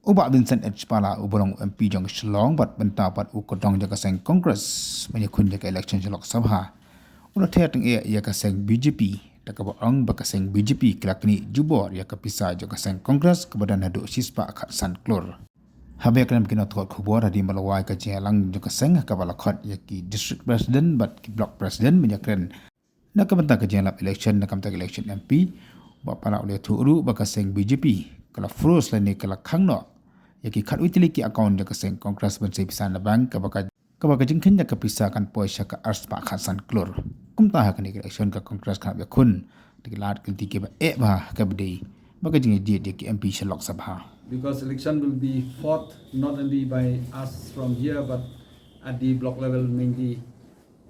Ubak Vincent H. Pala ubolong MP Jong Shlong bat bentapat ukodong jaga seng Congress menyakun jaga election jalok sabha. Ulah teateng Iaka seng BJP takabang ang bakaseng BJP kelakni Jubor Iaka Pisa jaga seng Congress kepada nadu sispa aksan Klur. Habis kena bikin otot kubur di Malawai ke Jelang jaga seng kabala khot yaki district president bat ki block president menyakren nak kebentar ke Jelang election nak kebentar election MP bak para oleh turu bakaseng BJP kalau frus lani kalau Khang no yaki khat uitili ki account jaga seng Congress bensai Pisa na bank kabaka jingkin jaga Pisa kan poisha ka ars pa khasan Klur kumta ha kan election ka Congress kan yakun digelat kelti ke ba ka bdei baka jingi dia ki MP shalok sabha. Because election will be fought not only by us from here but at the block level mainly,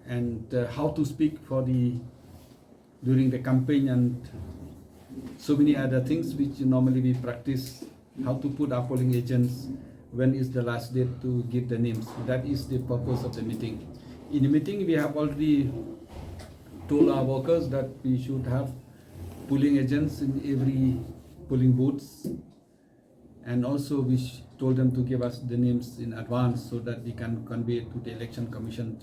and how to speak for during the campaign and so many other things which normally we practice, how to put our polling agents, when is the last date to give the names. That is the purpose of the meeting. In the meeting we have already told our workers that we should have polling agents in every polling booths. And also we told them to give us the names in advance so that we can convey it to the election commission.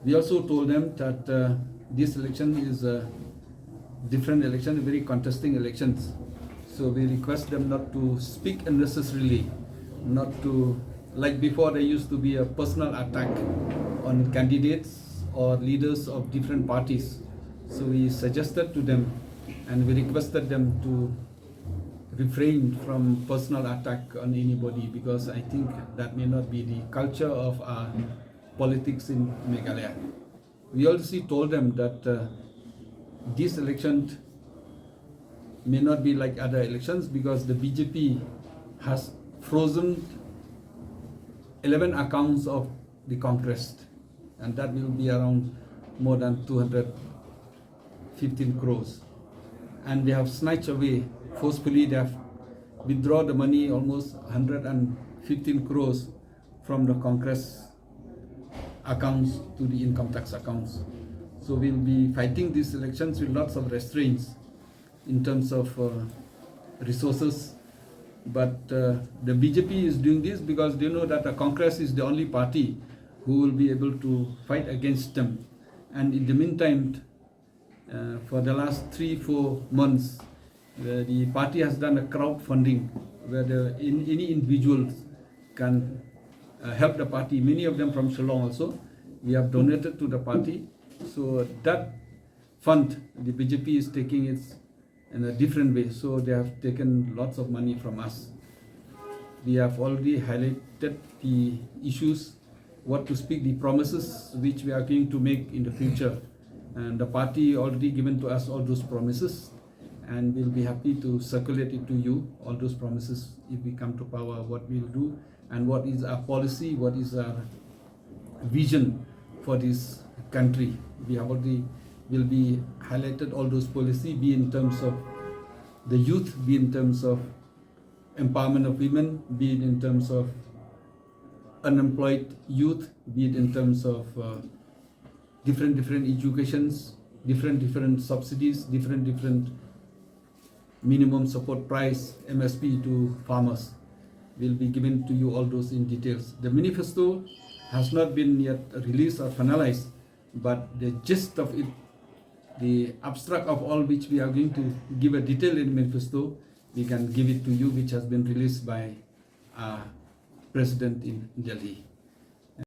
We also told them that this election is a different election, very contesting elections. So we request them not to speak unnecessarily, not to, like before there used to be a personal attack on candidates or leaders of different parties. So we suggested to them and we requested them to refrain from personal attack on anybody, because I think that may not be the culture of our politics in Meghalaya. We also told them that this election may not be like other elections because the BJP has frozen 11 accounts of the Congress, and that will be around more than 215 crores. And they have snatched away forcefully, they have withdrawn the money, almost 115 crores from the Congress accounts to the income tax accounts. So we'll be fighting these elections with lots of restraints in terms of resources. But the BJP is doing this because they know that the Congress is the only party who will be able to fight against them. And in the meantime, for the last 3-4 months, the party has done a crowdfunding where any individuals can help the party. Many of them from Shillong also. We have donated to the party. So that fund, the BJP is taking it in a different way. So they have taken lots of money from us. We have already highlighted the issues, what to speak, the promises which we are going to make in the future. And the party already given to us all those promises, and we'll be happy to circulate it to you, all those promises, if we come to power, what we'll do and what is our policy, what is our vision for this country. We have already will be highlighted all those policy, be in terms of the youth, be in terms of empowerment of women, be it in terms of unemployed youth, be it in terms of different educations, different subsidies, different minimum support price, MSP to farmers. Will be given to you all those in details. The manifesto has not been yet released or finalized, but the gist of it, the abstract of all which we are going to give a detail in manifesto, we can give it to you, which has been released by our president in Delhi.